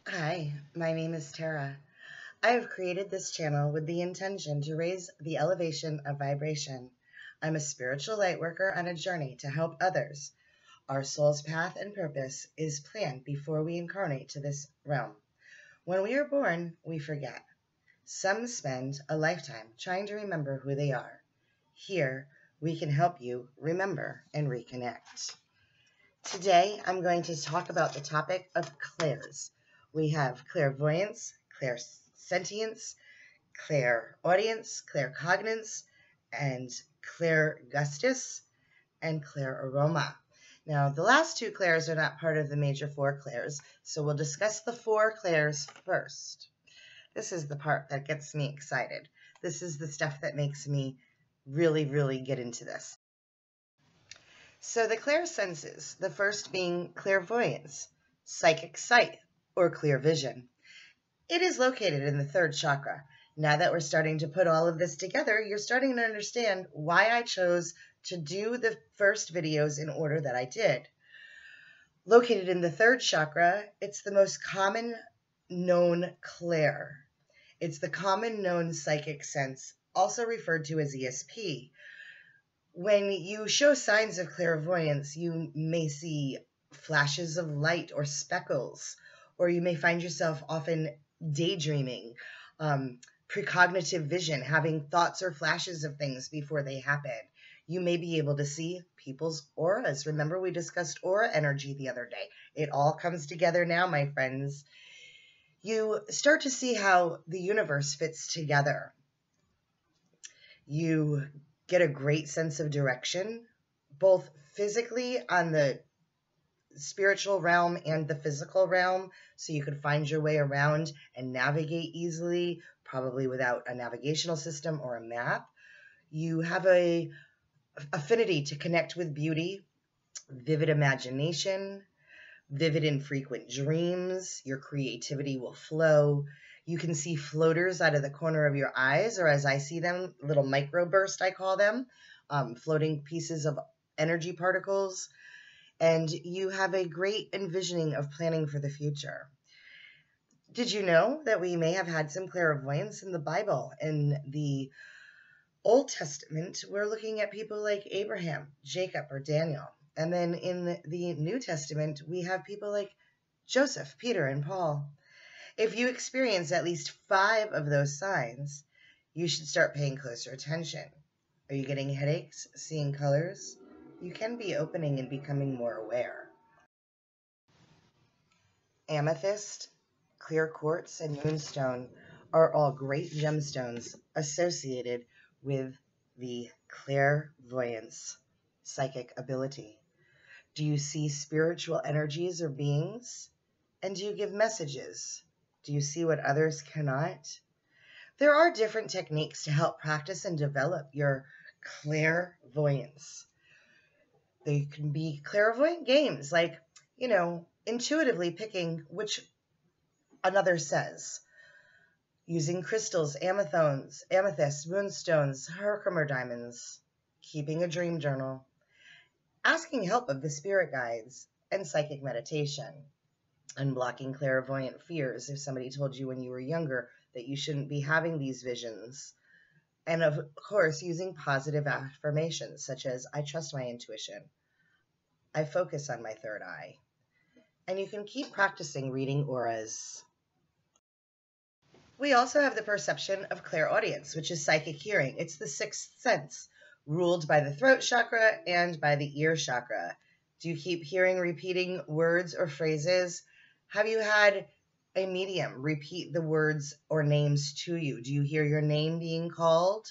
Hi, my name is Tara. I have created this channel with the intention to raise the elevation of vibration. I'm a spiritual light worker on a journey to help others. Our soul's path and purpose is planned before we incarnate to this realm. When we are born, we forget. Some spend a lifetime trying to remember who they are. Here, we can help you remember and reconnect. Today, I'm going to talk about the topic of clairs. We have clairvoyance, clairsentience, clairaudience, claircognance, and clairgustus, and clairaroma. Now, the last two clairs are not part of the major four clairs, so we'll discuss the four clairs first. This is the part that gets me excited. This is the stuff that makes me really get into this. So the clairsenses, the first being clairvoyance, psychic sight, or clear vision. It is located in the third chakra. Now that we're starting to put all of this together, you're starting to understand why I chose to do the first videos in order that I did. Located in the third chakra, it's the most common known clair. It's the common known psychic sense, also referred to as ESP. When you show signs of clairvoyance, you may see flashes of light or speckles, or you may find yourself often daydreaming, precognitive vision, having thoughts or flashes of things before they happen. You may be able to see people's auras. Remember, we discussed aura energy the other day. It all comes together now, my friends. You start to see how the universe fits together. You get a great sense of direction, both physically on the spiritual realm and the physical realm, so you could find your way around and navigate easily, probably without a navigational system or a map. You have a affinity to connect with beauty, vivid imagination, vivid and frequent dreams. Your creativity will flow. You can see floaters out of the corner of your eyes, or as I see them, little microburst, I call them, floating pieces of energy particles. And you have a great envisioning of planning for the future. Did you know that we may have had some clairvoyance in the Bible? In the Old Testament, we're looking at people like Abraham, Jacob, or Daniel. And then in the New Testament, we have people like Joseph, Peter, and Paul. If you experience at least 5 of those signs, you should start paying closer attention. Are you getting headaches, seeing colors? You can be opening and becoming more aware. Amethyst, clear quartz, and moonstone are all great gemstones associated with the clairvoyance psychic ability. Do you see spiritual energies or beings? And do you give messages? Do you see what others cannot? There are different techniques to help practice and develop your clairvoyance. They can be clairvoyant games like, intuitively picking which another says, using crystals, amethysts, moonstones, Herkimer diamonds, keeping a dream journal, asking help of the spirit guides, and psychic meditation, unblocking clairvoyant fears if somebody told you when you were younger that you shouldn't be having these visions, and of course using positive affirmations such as, I trust my intuition, I focus on my third eye. And you can keep practicing reading auras. We also have the perception of clairaudience, which is psychic hearing. It's the sixth sense, ruled by the throat chakra and by the ear chakra. Do you keep hearing repeating words or phrases? Have you had a medium repeat the words or names to you? Do you hear your name being called?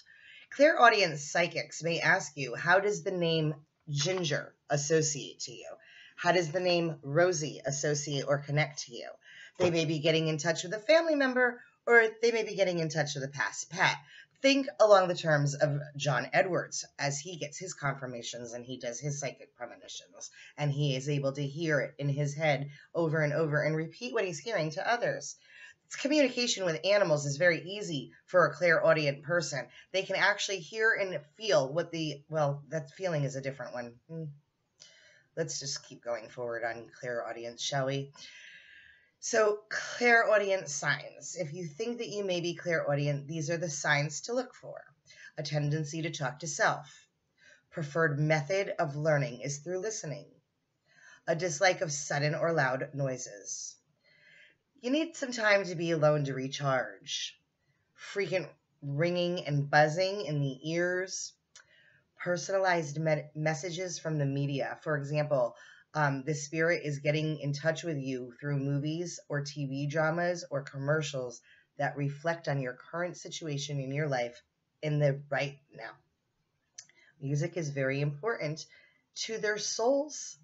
Clairaudience psychics may ask you, how does the name Ginger associate to you? How does the name Rosie associate or connect to you? They may be getting in touch with a family member, or they may be getting in touch with a past pet. Think along the terms of John Edwards as he gets his confirmations and he does his psychic premonitions, and he is able to hear it in his head over and over and repeat what he's hearing to others. Communication with animals is very easy for a clairaudient person. They can actually hear and feel what that feeling is a different one. Let's just keep going forward on clairaudience, shall we? So, clairaudience signs. If you think that you may be clairaudient, these are the signs to look for. A tendency to talk to self. Preferred method of learning is through listening. A dislike of sudden or loud noises. You need some time to be alone to recharge. Frequent ringing and buzzing in the ears. Personalized messages from the media. For example, the spirit is getting in touch with you through movies or TV dramas or commercials that reflect on your current situation in your life in the right now. Music is very important to their souls.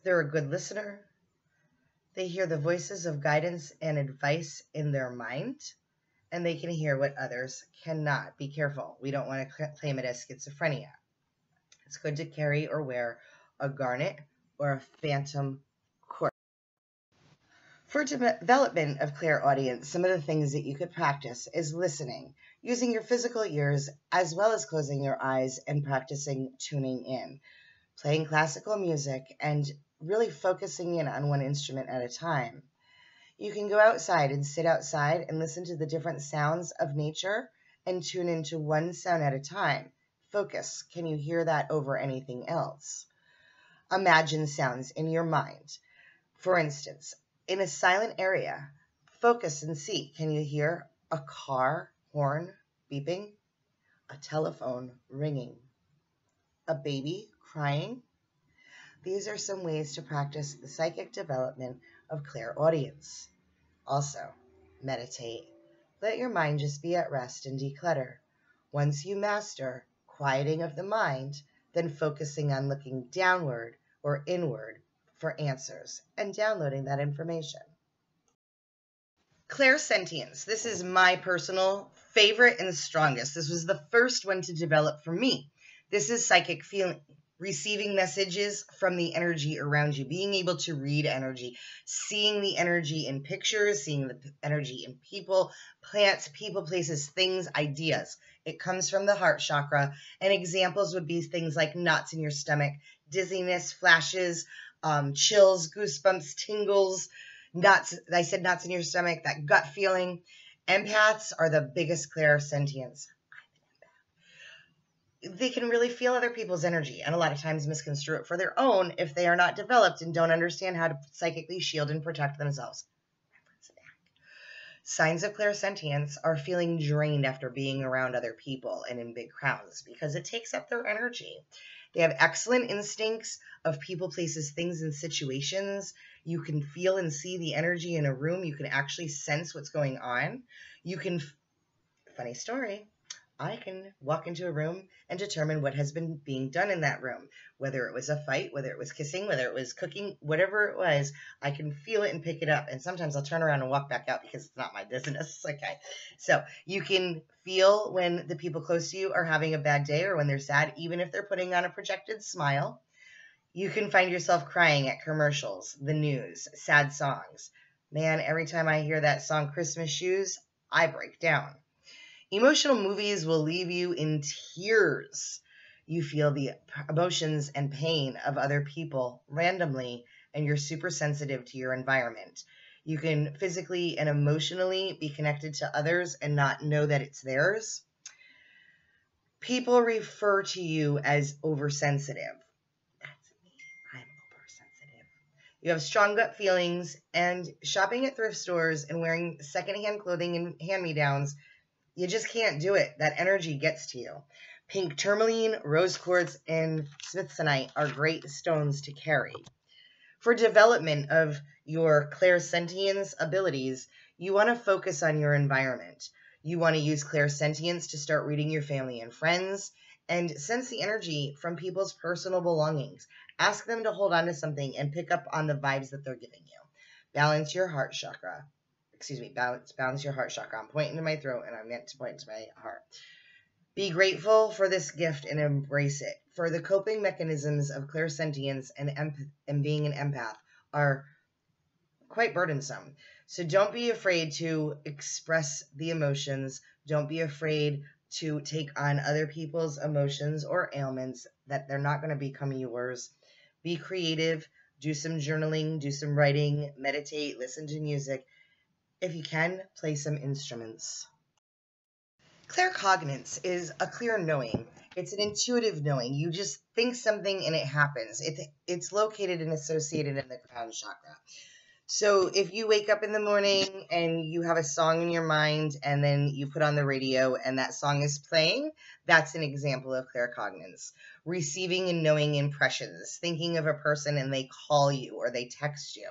They're a good listener. They hear the voices of guidance and advice in their mind, and they can hear what others cannot. Be careful. We don't want to claim it as schizophrenia. It's good to carry or wear a garnet or a phantom cord. For development of clairaudience, some of the things that you could practice is listening, using your physical ears as well as closing your eyes and practicing tuning in, playing classical music, and really focusing in on one instrument at a time. You can go outside and sit outside and listen to the different sounds of nature and tune into one sound at a time. Focus. Can you hear that over anything else? Imagine sounds in your mind. For instance, in a silent area, focus and see. Can you hear a car horn beeping? A telephone ringing? A baby crying? These are some ways to practice the psychic development of clairaudience. Also, meditate. Let your mind just be at rest and declutter. Once you master quieting of the mind, then focusing on looking downward or inward for answers and downloading that information. Clairsentience. This is my personal favorite and strongest. This was the first one to develop for me. This is psychic feeling. Receiving messages from the energy around you, being able to read energy, seeing the energy in pictures, seeing the energy in people, plants, people, places, things, ideas. It comes from the heart chakra, and examples would be things like knots in your stomach, dizziness, flashes, chills, goosebumps, tingles, knots. I said knots in your stomach, that gut feeling. Empaths are the biggest clairsentients. They can really feel other people's energy and a lot of times misconstrue it for their own if they are not developed and don't understand how to psychically shield and protect themselves. Signs of clairsentience are feeling drained after being around other people and in big crowds because it takes up their energy. They have excellent instincts of people, places, things, and situations. You can feel and see the energy in a room. You can actually sense what's going on. You can, funny story, I can walk into a room and determine what has been being done in that room, whether it was a fight, whether it was kissing, whether it was cooking, whatever it was, I can feel it and pick it up. And sometimes I'll turn around and walk back out because it's not my business. Okay. So you can feel when the people close to you are having a bad day or when they're sad, even if they're putting on a projected smile. You can find yourself crying at commercials, the news, sad songs. Man, every time I hear that song, Christmas Shoes, I break down. Emotional movies will leave you in tears. You feel the emotions and pain of other people randomly, and you're super sensitive to your environment. You can physically and emotionally be connected to others and not know that it's theirs. People refer to you as oversensitive. That's me. I'm oversensitive. You have strong gut feelings, and shopping at thrift stores and wearing secondhand clothing and hand-me-downs, you just can't do it. That energy gets to you. Pink tourmaline, rose quartz, and smithsonite are great stones to carry. For development of your clairsentience abilities, you want to focus on your environment. You want to use clairsentience to start reading your family and friends and sense the energy from people's personal belongings. Ask them to hold on to something and pick up on the vibes that they're giving you. Balance your heart chakra. Balance your heart chakra. I'm pointing to my throat, and I meant to point to my heart. Be grateful for this gift and embrace it. For the coping mechanisms of clairsentience and being an empath are quite burdensome. So don't be afraid to express the emotions. Don't be afraid to take on other people's emotions or ailments that they're not going to become yours. Be creative. do some journaling, do some writing, meditate, listen to music. If you can, play some instruments. Claircognance is a clear knowing. It's an intuitive knowing. You just think something and it happens. It's located and associated in the crown chakra. So if you wake up in the morning and you have a song in your mind and then you put on the radio and that song is playing, that's an example of claircognance. Receiving and knowing impressions, thinking of a person and they call you or they text you.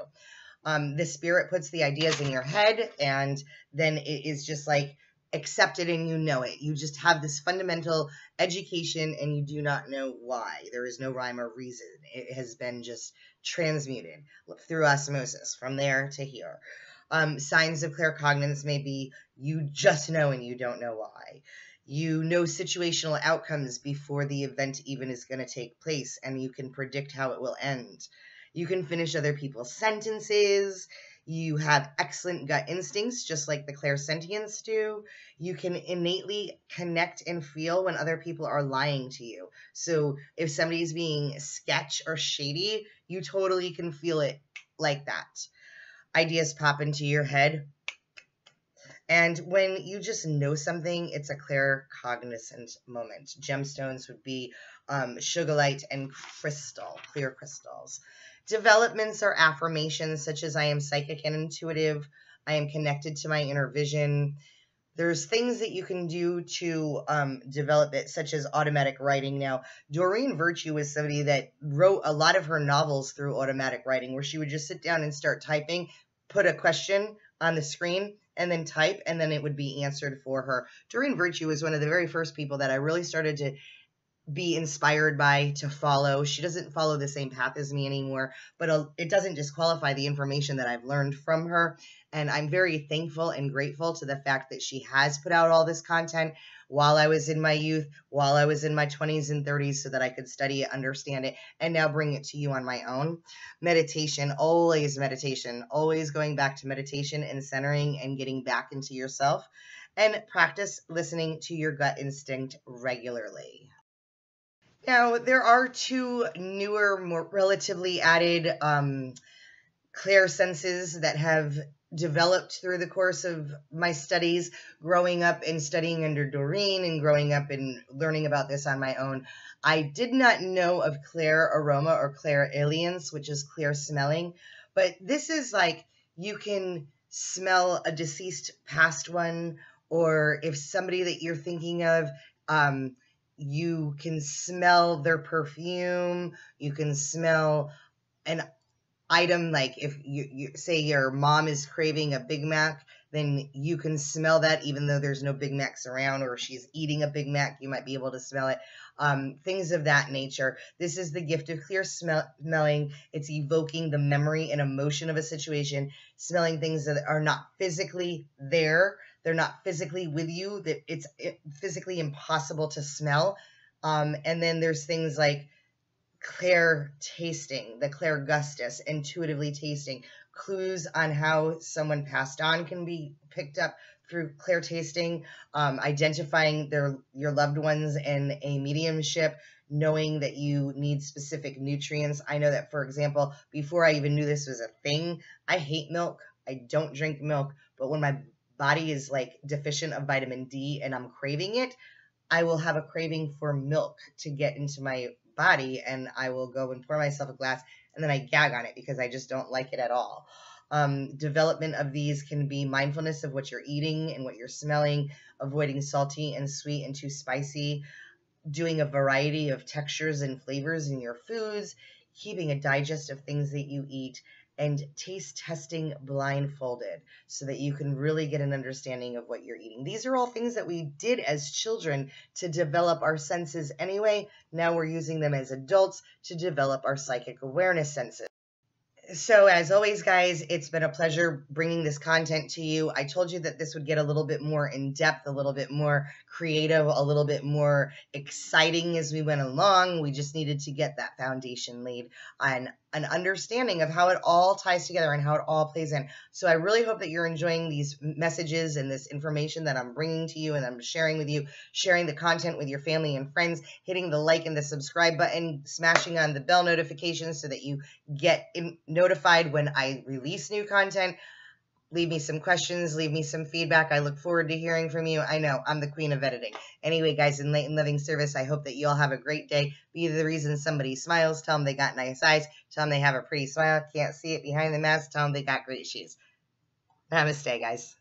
The spirit puts the ideas in your head and then it is just like accepted and you know it. You just have this fundamental education and you do not know why. There is no rhyme or reason. It has been just transmuted through osmosis from there to here. Signs of claircognance may be you just know and you don't know why. You know situational outcomes before the event even is going to take place and you can predict how it will end. You can finish other people's sentences. You have excellent gut instincts, just like the Clairsentience do. You can innately connect and feel when other people are lying to you. So if somebody's being sketch or shady, you totally can feel it like that. Ideas pop into your head. And when you just know something, it's a claircognizant moment. Gemstones would be sugarlight and crystal, clear crystals. Developments are affirmations such as I am psychic and intuitive. I am connected to my inner vision. There's things that you can do to develop it, such as automatic writing. Now, Doreen Virtue was somebody that wrote a lot of her novels through automatic writing, where she would just sit down and start typing, put a question on the screen, and then type, and then it would be answered for her. Doreen Virtue was one of the very first people that I really started to be inspired by, to follow. She doesn't follow the same path as me anymore, but it doesn't disqualify the information that I've learned from her. And I'm very thankful and grateful to the fact that she has put out all this content while I was in my youth, while I was in my 20s and 30s, so that I could study it, understand it, and now bring it to you on my own. Meditation, always going back to meditation and centering and getting back into yourself, and practice listening to your gut instinct regularly. Now, there are two newer, more relatively added clairsenses that have developed through the course of my studies, growing up and studying under Doreen and growing up and learning about this on my own. I did not know of Clairaroma or Clairaudience, which is clear smelling, but this is like you can smell a deceased past one, or if somebody that you're thinking of, you can smell their perfume. You can smell an item, like if you say your mom is craving a Big Mac, then you can smell that even though there's no Big Macs around, or she's eating a Big Mac, you might be able to smell it. Things of that nature. This is the gift of clear smelling. It's evoking the memory and emotion of a situation, smelling things that are not physically there. They're not physically with you, that it's physically impossible to smell. And then there's things like clair tasting, the clair gustus, intuitively tasting. Clues on how someone passed on can be picked up through clair tasting, identifying your loved ones in a mediumship, knowing that you need specific nutrients. I know that, for example, before I even knew this was a thing, I hate milk. I don't drink milk, but when my body is like deficient of vitamin D and I'm craving it, I will have a craving for milk to get into my body, and I will go and pour myself a glass, and then I gag on it because I just don't like it at all. Development of these can be mindfulness of what you're eating and what you're smelling, avoiding salty and sweet and too spicy, doing a variety of textures and flavors in your foods, keeping a digest of things that you eat, and taste testing blindfolded so that you can really get an understanding of what you're eating. These are all things that we did as children to develop our senses anyway. Now we're using them as adults to develop our psychic awareness senses. So as always, guys, it's been a pleasure bringing this content to you. I told you that this would get a little bit more in depth, a little bit more creative, a little bit more exciting as we went along. We just needed to get that foundation laid. And an understanding of how it all ties together and how it all plays in. So I really hope that you're enjoying these messages and this information that I'm bringing to you and I'm sharing with you, sharing the content with your family and friends, hitting the like and the subscribe button, smashing on the bell notifications so that you get notified when I release new content. Leave me some questions, leave me some feedback. I look forward to hearing from you. I know I'm the queen of editing. Anyway, guys, in light and loving service, I hope that you all have a great day. Be the reason somebody smiles. Tell them they got nice eyes. Tell them they have a pretty smile. Can't see it behind the mask. Tell them they got great shoes. Namaste, guys.